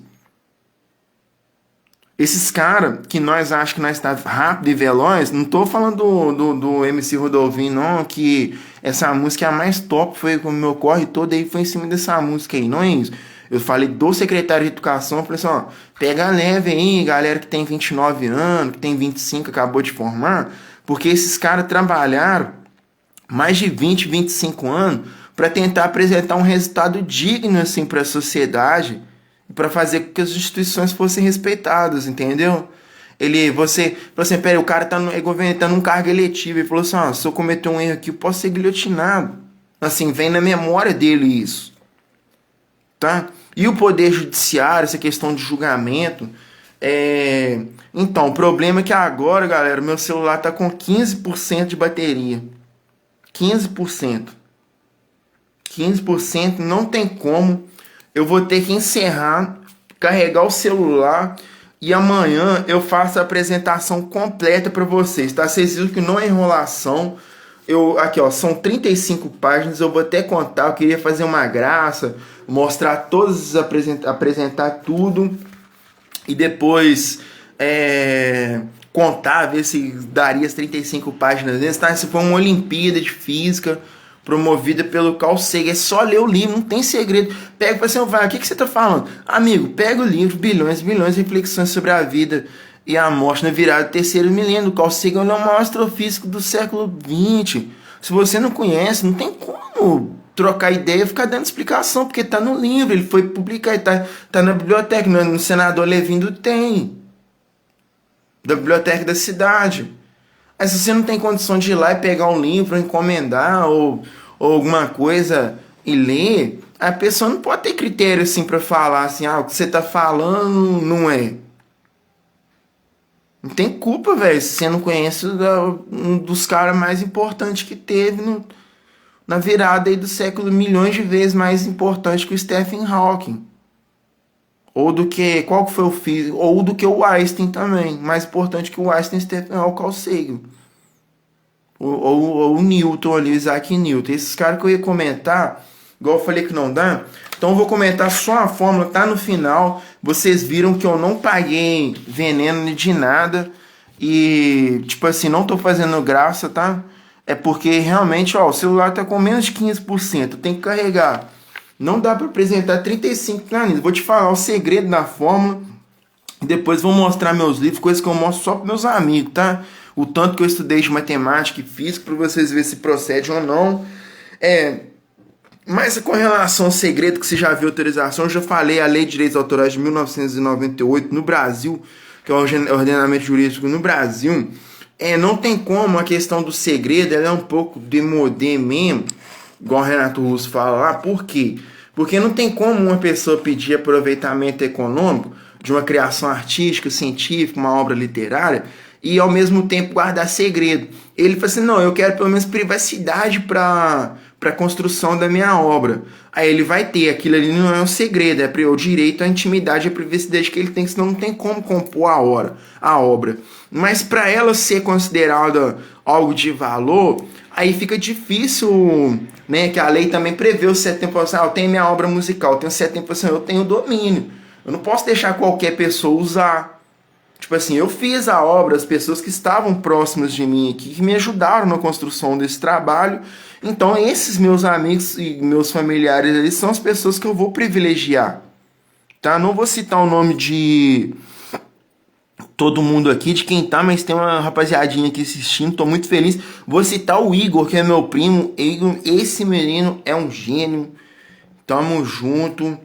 Esses caras que nós achamos que nós está rápido e veloz, não tô falando do MC Rodolvinho, não, que essa música é a mais top, foi com o meu corre todo aí, foi em cima dessa música aí, não é isso. Eu falei do secretário de educação, falei assim, ó, pega leve aí, galera que tem 29 anos, que tem 25, acabou de formar, porque esses caras trabalharam mais de 20, 25 anos para tentar apresentar um resultado digno assim para a sociedade, para fazer com que as instituições fossem respeitadas, entendeu? Você falou assim, peraí, o cara tá num cargo eletivo, ele falou assim, se eu cometer um erro aqui, eu posso ser guilhotinado. Assim, vem na memória dele isso, tá? E o poder judiciário, essa questão de julgamento, então, o problema é que agora, galera, meu celular tá com 15% de bateria. 15%. 15% não tem como. Eu vou ter que encerrar, carregar o celular e amanhã eu faço a apresentação completa para vocês, tá? Vocês viram que não é enrolação. Aqui, ó, são 35 páginas, eu vou até contar, eu queria fazer uma graça, mostrar todos, apresentar tudo e depois contar, ver se daria as 35 páginas. Tá? Se for uma Olimpíada de Física, promovida pelo Carl Sagan. É só ler o livro, não tem segredo. Pega para você, vai, o que você tá falando? Amigo, pega o livro, Bilhões e Bilhões de Reflexões sobre a Vida e a Morte na Virada do Terceiro Milênio. O Carl Sagan é o maior astrofísico do século XX. Se você não conhece, não tem como trocar ideia e ficar dando explicação, porque tá no livro, ele foi publicar, tá na biblioteca, no senador Levindo tem, da biblioteca da cidade. Aí se você não tem condição de ir lá e pegar um livro, encomendar ou alguma coisa e ler, a pessoa não pode ter critério assim para falar assim, o que você tá falando não é. Não tem culpa, velho, se você não conhece um dos caras mais importantes que teve na virada aí do século, milhões de vezes mais importante que o Stephen Hawking. Ou do que, qual que foi o físico? Ou do que o Einstein também. Mais importante que o Einstein, Stephen Hawking, Carl Sagan. Ou o Newton ali, o Isaac Newton. Esses caras que eu ia comentar, igual eu falei que não dá, então eu vou comentar só a fórmula, tá no final. Vocês viram que eu não paguei veneno de nada. E, tipo assim, não tô fazendo graça, tá? É porque realmente, o celular tá com menos de 15%, tem que carregar. Não dá para apresentar 35 planistas. Vou te falar o segredo da fórmula. Depois vou mostrar meus livros, coisas que eu mostro só para meus amigos, tá? O tanto que eu estudei de matemática e física, para vocês verem se procede ou não. Mas com relação ao segredo que você já viu autorização, eu já falei a Lei de Direitos Autorais de 1998 no Brasil, que é o ordenamento jurídico no Brasil. Não tem como a questão do segredo, ela é um pouco demodê mesmo, igual o Renato Russo fala lá. Por quê? Porque não tem como uma pessoa pedir aproveitamento econômico de uma criação artística, científica, uma obra literária, e ao mesmo tempo guardar segredo. Ele fala assim, não, eu quero pelo menos privacidade para a construção da minha obra. Aí ele vai ter, aquilo ali não é um segredo, é o direito à intimidade e à privacidade que ele tem, senão não tem como compor a obra. Mas para ela ser considerada algo de valor, aí fica difícil, né? Que a lei também prevê o 70%. Eu tenho minha obra musical, eu tenho 70%, eu tenho domínio. Eu não posso deixar qualquer pessoa usar. Tipo assim, eu fiz a obra, as pessoas que estavam próximas de mim aqui, que me ajudaram na construção desse trabalho. Então esses meus amigos e meus familiares, eles são as pessoas que eu vou privilegiar. Tá? Não vou citar o nome de todo mundo aqui, de quem tá, mas tem uma rapaziadinha aqui assistindo, tô muito feliz. Vou citar o Igor, que é meu primo. Esse menino é um gênio. Tamo junto,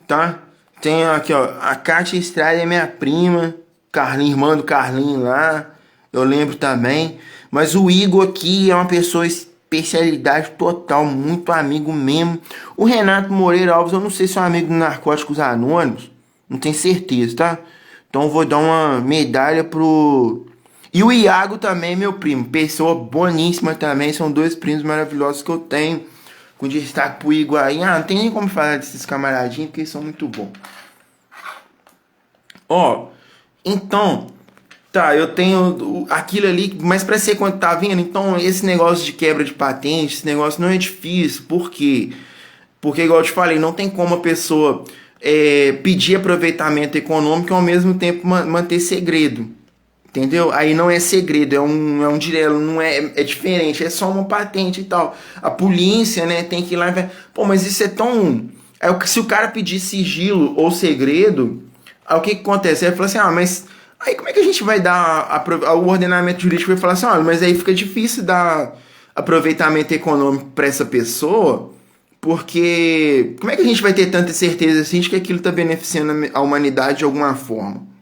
tá? Tem aqui, a Kátia Estrada é minha prima, Carlinho, irmã do Carlinho lá, eu lembro também. Mas o Igor aqui é uma pessoa especialidade total, muito amigo mesmo. O Renato Moreira Alves, eu não sei se é um amigo do Narcóticos Anônimos, não tenho certeza, tá? Então eu vou dar uma medalha pro... E o Iago também, meu primo, pessoa boníssima também, são dois primos maravilhosos que eu tenho. Com destaque pro Igor aí. Não tem nem como falar desses camaradinhos, porque eles são muito bons. Então, tá, eu tenho aquilo ali, mas pra ser quanto tá vindo, então esse negócio de quebra de patente, esse negócio não é difícil. Por quê? Porque, igual eu te falei, não tem como a pessoa pedir aproveitamento econômico e ao mesmo tempo manter segredo. Entendeu? Aí não é segredo, é um direto, não é diferente, é só uma patente e tal. A polícia, né, tem que ir lá e ver. Pô, mas isso é tão... se o cara pedir sigilo ou segredo, aí o que acontece? Ele fala assim, mas aí como é que a gente vai dar o ordenamento jurídico? Vai falar assim, mas aí fica difícil dar aproveitamento econômico para essa pessoa, porque como é que a gente vai ter tanta certeza assim de que aquilo está beneficiando a humanidade de alguma forma?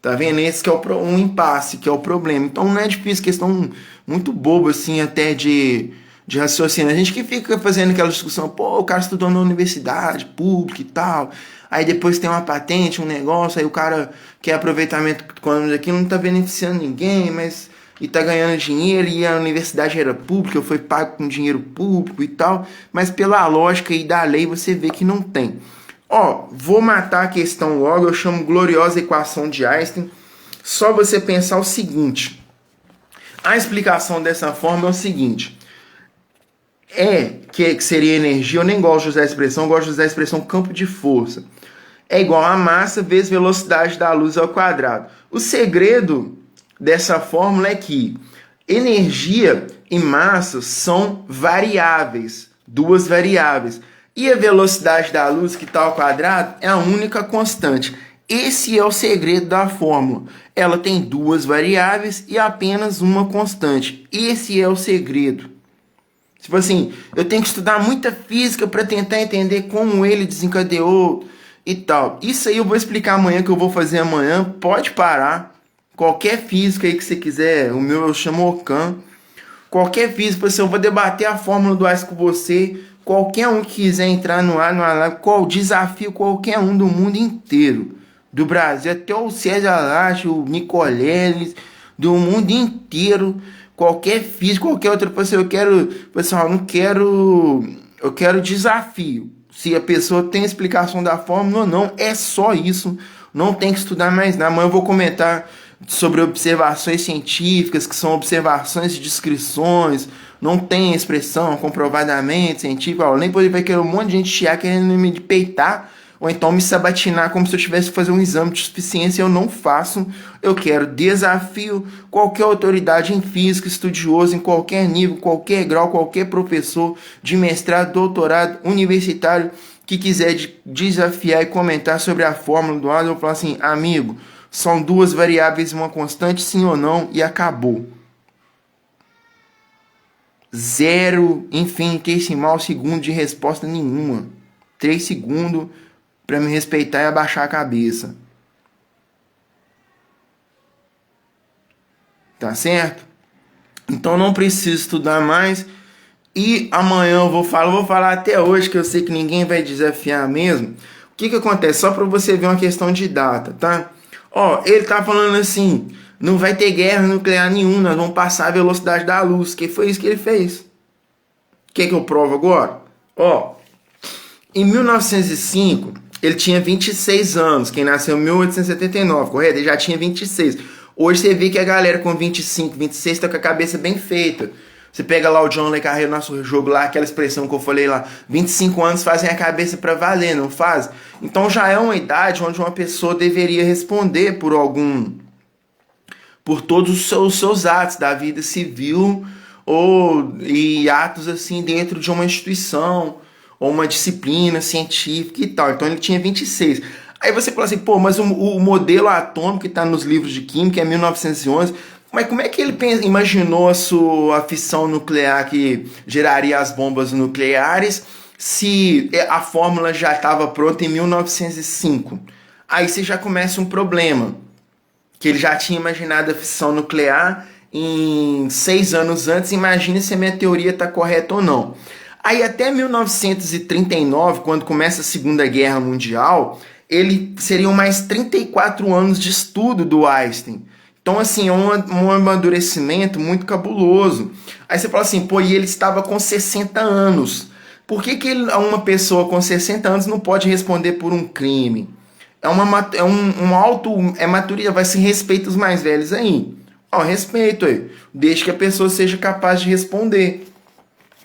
Tá vendo? Esse que é um impasse, que é o problema. Então não é difícil, questão muito boba assim até de raciocínio. A gente que fica fazendo aquela discussão, o cara estudou na universidade pública e tal, aí depois tem uma patente, um negócio, aí o cara quer aproveitamento econômico daquilo, não tá beneficiando ninguém, mas e tá ganhando dinheiro, e a universidade era pública, foi pago com dinheiro público e tal, mas pela lógica aí da lei você vê que não tem. Vou matar a questão logo, eu chamo gloriosa equação de Einstein. Só você pensar o seguinte, a explicação dessa forma é o seguinte, que seria energia, eu nem gosto de usar a expressão, eu gosto de usar a expressão campo de força. É igual a massa vezes velocidade da luz ao quadrado. O segredo dessa fórmula é que energia e massa são variáveis, duas variáveis. E a velocidade da luz, que está ao quadrado, é a única constante. Esse é o segredo da fórmula. Ela tem duas variáveis e apenas uma constante. Esse é o segredo. Tipo assim, eu tenho que estudar muita física para tentar entender como ele desencadeou e tal. Isso aí eu vou explicar amanhã, que eu vou fazer amanhã. Pode parar. Qualquer física aí que você quiser, o meu eu chamo Ocan. Qualquer física, eu vou debater a fórmula do Einstein com você. Qualquer um que quiser entrar no ar, qual desafio, qualquer um do mundo inteiro. Do Brasil até o César Laje, o Nicoleles, do mundo inteiro. Qualquer físico, qualquer outra pessoa, eu quero desafio. Se a pessoa tem explicação da fórmula ou não, é só isso. Não tem que estudar mais nada. Amanhã eu vou comentar sobre observações científicas, que são observações de descrições, não tem expressão comprovadamente científica. Nem poder vai querer um monte de gente chiar querendo me peitar, ou então me sabatinar como se eu tivesse que fazer um exame de suficiência. Eu não faço. Eu quero desafio. Qualquer autoridade em física, estudioso em qualquer nível, qualquer grau, qualquer professor de mestrado, doutorado, universitário, que quiser desafiar e comentar sobre a fórmula do lado, eu falo assim, amigo, são duas variáveis e uma constante, sim ou não, e acabou. 0 infinitesimal segundo de resposta nenhuma. 3 segundos para me respeitar e abaixar a cabeça. Tá certo? Então não preciso estudar mais. E amanhã eu vou falar até hoje, que eu sei que ninguém vai desafiar mesmo. O que acontece? Só para você ver uma questão de data, tá? Ó, ele tá falando assim, não vai ter guerra nuclear nenhuma, nós vamos passar a velocidade da luz, que foi isso que ele fez. Quer que eu provo agora? Ó, em 1905, ele tinha 26 anos, quem nasceu em 1879, correto? Ele já tinha 26. Hoje você vê que a galera com 25, 26 tá com a cabeça bem feita. Você pega lá o John Le Carré no nosso jogo lá, aquela expressão que eu falei lá, 25 anos fazem a cabeça para valer, não faz? Então já é uma idade onde uma pessoa deveria responder por todos os seus atos da vida civil e atos assim dentro de uma instituição ou uma disciplina científica e tal. Então ele tinha 26. Aí você fala assim, pô, mas o modelo atômico que está nos livros de química é 1911. Mas como é que ele imaginou a fissão nuclear que geraria as bombas nucleares se a fórmula já estava pronta em 1905? Aí você já começa um problema, que ele já tinha imaginado a fissão nuclear em 6 anos antes. Imagine se a minha teoria está correta ou não. Aí até 1939, quando começa a Segunda Guerra Mundial, ele seriam mais 34 anos de estudo do Einstein. Então, assim, é um amadurecimento muito cabuloso. Aí você fala assim, pô, e ele estava com 60 anos. Por que uma pessoa com 60 anos não pode responder por um crime? É maturidade, vai se respeita os mais velhos aí. Ó, respeito aí. Desde que a pessoa seja capaz de responder.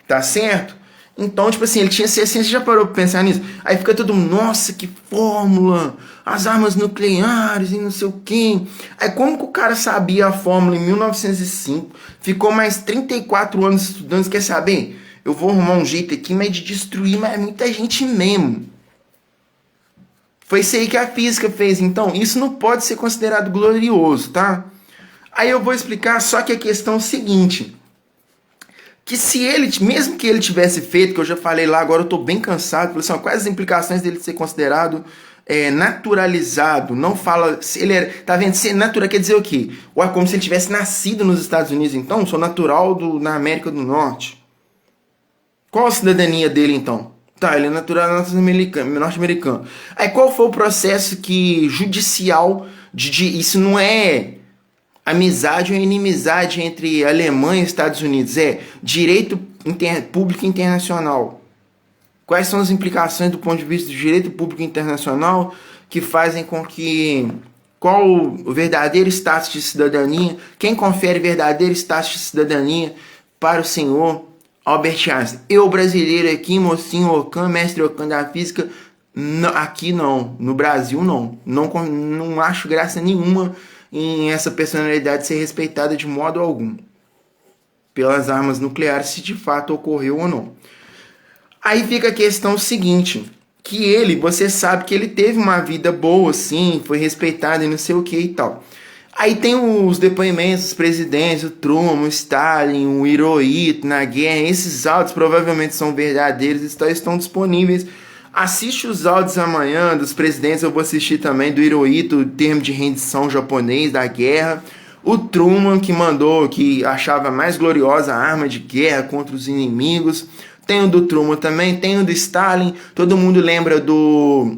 Tá certo? Então, tipo assim, ele tinha 60, você já parou pra pensar nisso? Aí fica todo mundo, nossa, que fórmula, as armas nucleares e não sei o quê. Aí como que o cara sabia a fórmula em 1905, ficou mais 34 anos estudando, quer saber? Eu vou arrumar um jeito aqui, mas de destruir muita gente mesmo. Foi isso aí que a física fez, então isso não pode ser considerado glorioso, tá? Aí eu vou explicar, só que a questão é o seguinte, que se ele, mesmo que ele tivesse feito, que eu já falei lá, agora eu tô bem cansado, são quais as implicações dele ser considerado naturalizado, não fala, se ele era, tá vendo, ser natural quer dizer o quê? Ué, como se ele tivesse nascido nos Estados Unidos, então, sou natural na América do Norte. Qual a cidadania dele, então? Tá, ele é natural norte-americano. Aí qual foi o processo judicial isso não é amizade ou inimizade entre Alemanha e Estados Unidos, é direito público internacional. Quais são as implicações do ponto de vista do direito público internacional que fazem com que qual o verdadeiro status de cidadania, quem confere verdadeiro status de cidadania para o senhor Albert Einstein? Eu, brasileiro aqui, mocinho Ocan, mestre Ocan da física, aqui não, no Brasil não acho graça nenhuma em essa personalidade ser respeitada de modo algum. pelas armas nucleares, se de fato ocorreu ou não. Aí fica a questão seguinte, que ele, você sabe que ele teve uma vida boa, sim, foi respeitado e não sei o que e tal. Aí tem os depoimentos dos presidentes, o Truman, o Stalin, o Hirohito na guerra, esses áudios provavelmente são verdadeiros, estão disponíveis. Assiste os áudios amanhã dos presidentes, eu vou assistir também do Hirohito, o termo de rendição japonês da guerra. O Truman, que mandou, que achava mais gloriosa a arma de guerra contra os inimigos. Tem o do Truman também, tem o do Stalin. Todo mundo lembra do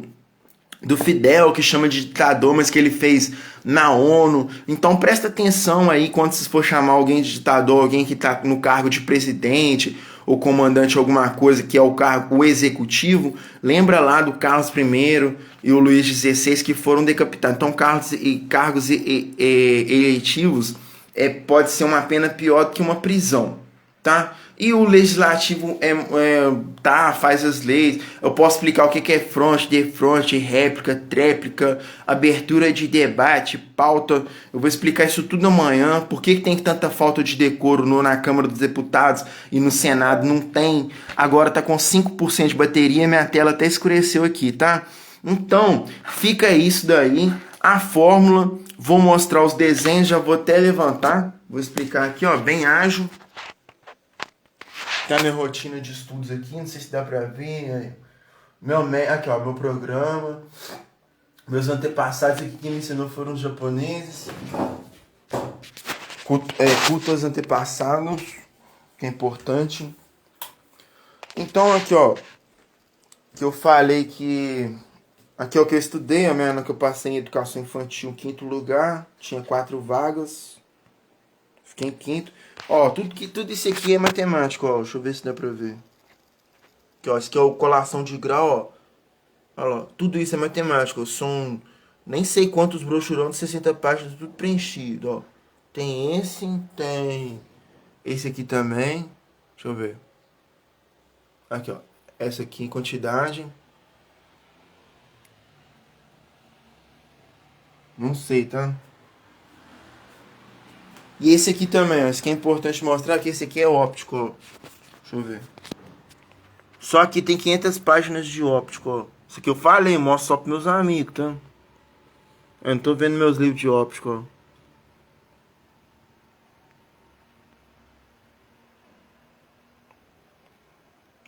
Fidel, que chama de ditador, mas que ele fez na ONU. Então presta atenção aí quando você for chamar alguém de ditador, alguém que está no cargo de presidente ou comandante alguma coisa, que é o cargo executivo. Lembra lá do Carlos I e o Luís XVI, que foram decapitados. Então cargos eleitivos pode ser uma pena pior do que uma prisão, tá? E o legislativo faz as leis. Eu posso explicar o que é fronte, defronte, réplica, tréplica, abertura de debate, pauta. Eu vou explicar isso tudo amanhã. Por que tem tanta falta de decoro na Câmara dos Deputados e no Senado? Não tem. Agora tá com 5% de bateria, minha tela até escureceu aqui, tá? Então, fica isso daí. A fórmula, vou mostrar os desenhos, já vou até levantar. Vou explicar aqui, ó, bem ágil. Tá minha rotina de estudos aqui, não sei se dá pra ver. Aqui, ó, meu programa. Meus antepassados aqui que me ensinou foram os japoneses. Culto aos antepassados, que é importante. Então, aqui, ó, que eu falei que... Aqui é o que eu estudei, a minha ano que eu passei em educação infantil, 5º lugar. Tinha 4 vagas. Fiquei em 5º. Ó, tudo isso aqui é matemática, ó. Deixa eu ver se dá pra ver. Aqui, ó, isso aqui é o colação de grau, ó. Olha lá, tudo isso é matemática. São nem sei quantos brochurão de 60 páginas, tudo preenchido, ó. Tem esse aqui também. Deixa eu ver. Aqui, ó. Essa aqui em quantidade. Não sei, tá? E esse aqui também, ó. Isso aqui é importante mostrar que esse aqui é óptico, ó. Deixa eu ver. Só que tem 500 páginas de óptico, ó. Isso aqui eu falei, mostro só pros meus amigos, tá? Eu não tô vendo meus livros de óptico,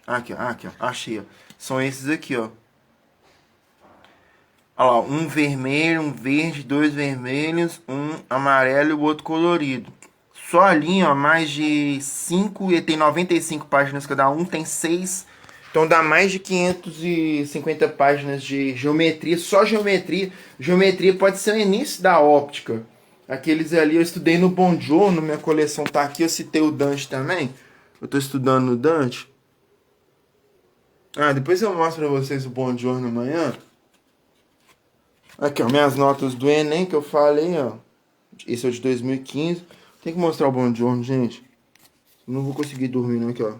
ó. Aqui, ó. Achei, ó. São esses aqui, ó. Olha lá, um vermelho, um verde, 2 vermelhos, um amarelo e o outro colorido. Só a linha, ó, mais de 5, e tem 95 páginas cada um, tem 6. Então dá mais de 550 páginas de geometria, só geometria. Geometria pode ser o início da óptica. Aqueles ali eu estudei no Bongiorno, minha coleção tá aqui, eu citei o Dante também. Eu tô estudando no Dante. Depois eu mostro pra vocês o Bongiorno amanhã. Aqui, ó, minhas notas do Enem que eu falei, ó. Esse é o de 2015. Tem que mostrar o Bongiorno, gente. Não vou conseguir dormir, não, aqui, ó.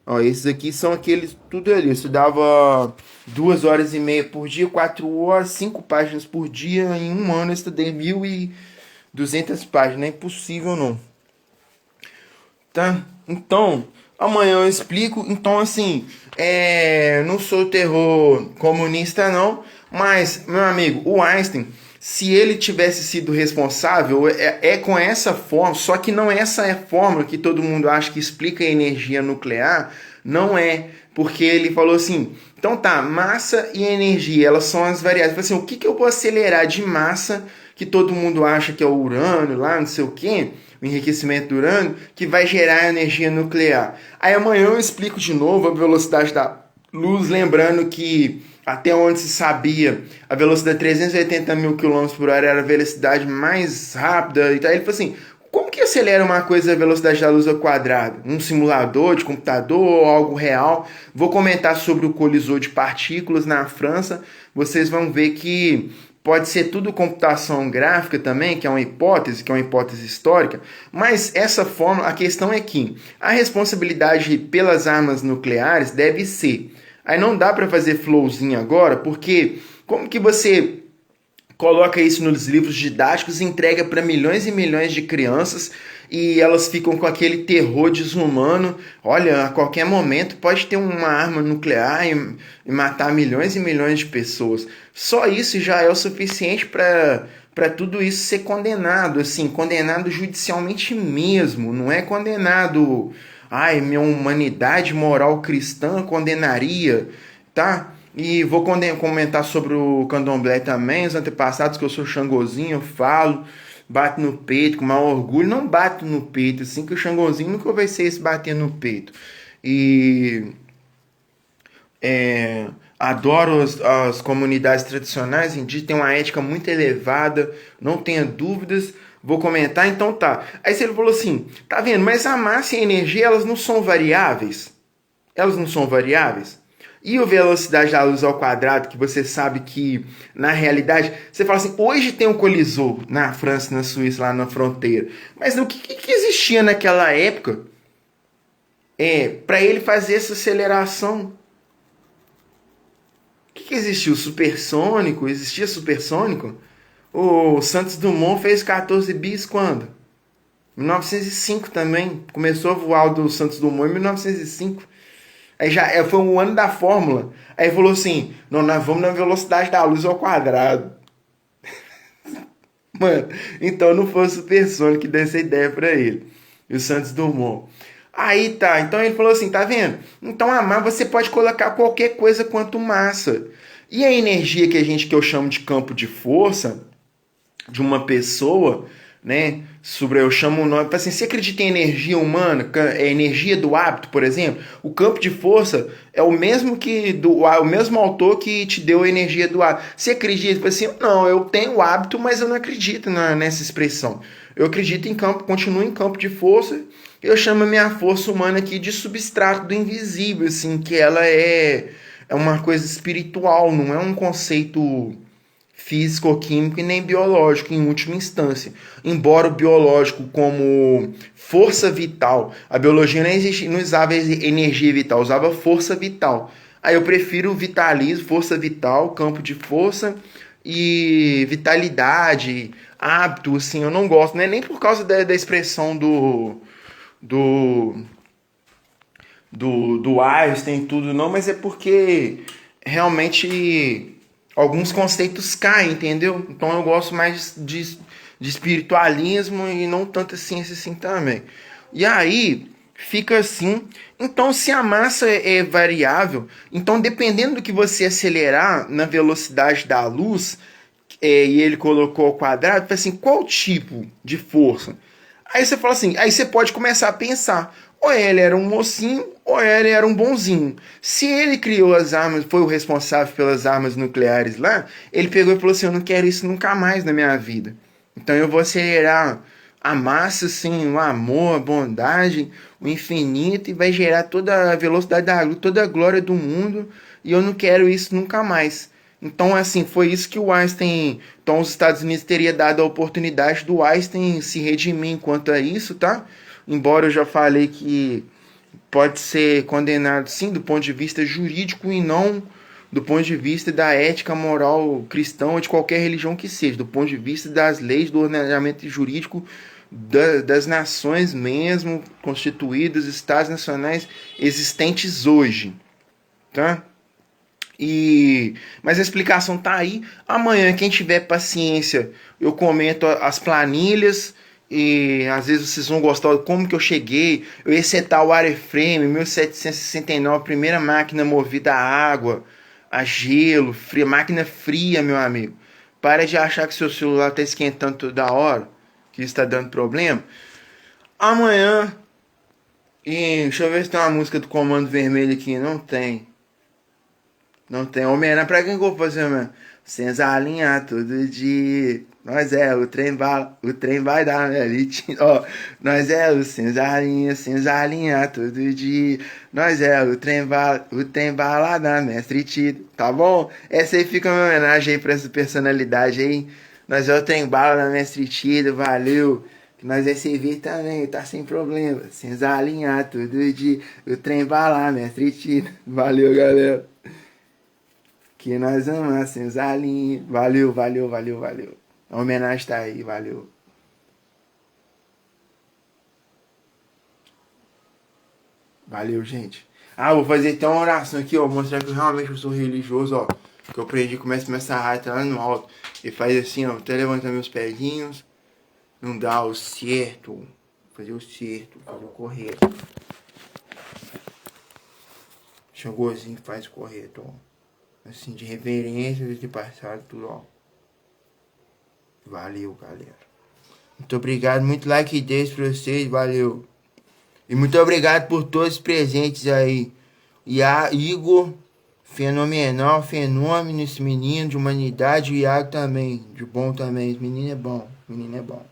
Ó, esses aqui são aqueles, tudo ali. Eu estudava 2h30 por dia, 4 horas, 5 páginas por dia. Em um ano eu estudei 1.200 páginas. É impossível, não. Tá? Então, amanhã eu explico. Então, assim, não sou terror comunista, não. Mas, meu amigo, o Einstein, se ele tivesse sido responsável, com essa fórmula, só que não é essa fórmula que todo mundo acha que explica a energia nuclear, não é, porque ele falou assim, então tá, massa e energia, elas são as variáveis, assim, o que eu vou acelerar de massa, que todo mundo acha que é o urânio lá, não sei o que, o enriquecimento do urânio, que vai gerar energia nuclear. Aí amanhã eu explico de novo a velocidade da luz, lembrando que até onde se sabia, a velocidade de 380 mil km por hora era a velocidade mais rápida. E tal. Ele falou assim, como que acelera uma coisa a velocidade da luz ao quadrado? Um simulador de computador ou algo real? Vou comentar sobre o colisor de partículas na França. Vocês vão ver que pode ser tudo computação gráfica também, que é uma hipótese histórica. Mas essa fórmula, a questão é que a responsabilidade pelas armas nucleares deve ser... Aí não dá para fazer flowzinho agora, porque como que você coloca isso nos livros didáticos, entrega para milhões e milhões de crianças e elas ficam com aquele terror desumano. Olha, a qualquer momento pode ter uma arma nuclear e matar milhões e milhões de pessoas. Só isso já é o suficiente para tudo isso ser condenado, assim, condenado judicialmente mesmo, não é condenado, ai, minha humanidade moral cristã condenaria, tá? E vou comentar sobre o candomblé também, os antepassados, que eu sou xangozinho, eu falo, bato no peito com maior orgulho, não bato no peito, assim, que o xangozinho nunca vai ser esse bater no peito. E adoro as comunidades tradicionais, indígenas, tem uma ética muito elevada, não tenha dúvidas, vou comentar, então tá. Aí ele falou assim, tá vendo, mas a massa e a energia, elas não são variáveis? Elas não são variáveis? E a velocidade da luz ao quadrado, que você sabe que, na realidade, você fala assim, hoje tem um colisor na França e na Suíça, lá na fronteira. Mas o que existia naquela época para ele fazer essa aceleração? O que existia? O supersônico? Existia supersônico? O Santos Dumont fez 14 bis quando? 1905 também. Começou a voar o do Santos Dumont em 1905. Aí já foi um ano da fórmula. Aí falou assim: não, nós vamos na velocidade da luz ao quadrado. Mano, então não foi o supersônico que deu essa ideia pra ele. E o Santos Dumont. Aí tá, então ele falou assim: tá vendo? Então a massa você pode colocar qualquer coisa quanto massa. E a energia que eu chamo de campo de força de uma pessoa, né? Eu chamo o nome, assim, você acredita em energia humana, energia do hábito, por exemplo? O campo de força é o mesmo o mesmo autor que te deu a energia do hábito. Você acredita, assim, não, eu tenho o hábito, mas eu não acredito nessa expressão. Eu acredito em campo, continuo em campo de força. Eu chamo a minha força humana aqui de substrato do invisível, assim, que ela é uma coisa espiritual, não é um conceito físico-químico e nem biológico em última instância. Embora o biológico como força vital, a biologia não usava energia vital, usava força vital. Aí eu prefiro vitalismo, força vital, campo de força e vitalidade, hábito, assim, eu não gosto, né? Nem por causa da expressão do, do Einstein e tudo, não, mas é porque realmente alguns conceitos caem, entendeu? Então eu gosto mais de espiritualismo e não tanta ciência assim também. E aí fica assim. Então, se a massa é variável, então dependendo do que você acelerar na velocidade da luz, e ele colocou ao quadrado, assim, qual tipo de força? Aí você fala assim, aí você pode começar a pensar, ou ele era um mocinho, ou ele era um bonzinho. Se ele criou as armas, foi o responsável pelas armas nucleares lá, ele pegou e falou assim, eu não quero isso nunca mais na minha vida. Então eu vou acelerar a massa, assim, o amor, a bondade, o infinito, e vai gerar toda a velocidade da luz, toda a glória do mundo, e eu não quero isso nunca mais. Então, assim, foi isso que o Einstein... Então, os Estados Unidos teria dado a oportunidade do Einstein se redimir enquanto a isso, tá? Embora eu já falei que pode ser condenado, sim, do ponto de vista jurídico e não do ponto de vista da ética moral cristã ou de qualquer religião que seja, do ponto de vista das leis, do ordenamento jurídico das nações mesmo, constituídas, estados nacionais existentes hoje, tá? Mas a explicação tá aí. Amanhã, quem tiver paciência, eu comento as planilhas. E às vezes vocês vão gostar de como que eu cheguei. Eu ia setar o Wireframe 1769, primeira máquina movida a água, a gelo, fria, máquina fria, meu amigo. Para de achar que seu celular está esquentando toda hora, que isso está dando problema. Amanhã, deixa eu ver se tem uma música do Comando Vermelho aqui. Não tem. Não tem Homem-Aranha. Pra quem que eu vou fazer, mano? Senzalinha todo dia. Nós o trem vai dar elite. Ó, nós o senzalinha todo dia. Nós o trem vai lá da mestre Tito. Tá bom? Essa aí fica uma homenagem aí pra essa personalidade aí. Nós o trem bala da mestre Tito, valeu. Nós vai servir também, tá sem problema. Senzalinha todo dia. O trem vai lá, mestre Tito. Valeu, galera. Que nós amássemos a linha. Valeu, valeu, valeu, valeu. A homenagem tá aí, valeu. Valeu, gente. Ah, vou fazer então uma oração aqui, ó. Mostrar que eu realmente sou religioso, ó. Que eu aprendi, começa essa rata lá no alto. E faz assim, ó. Até levantar meus pezinhos. Não dá o certo. Fazer o certo, fazer o correto. Xangôzinho faz o correto, ó. Assim, de reverência, de passado, tudo, ó. Valeu, galera. Muito obrigado, muito like 10 pra vocês, valeu. E muito obrigado por todos os presentes aí. E a Igor, fenomenal, fenômeno esse menino de humanidade. E o Iago também, de bom também. Esse menino é bom, menino é bom.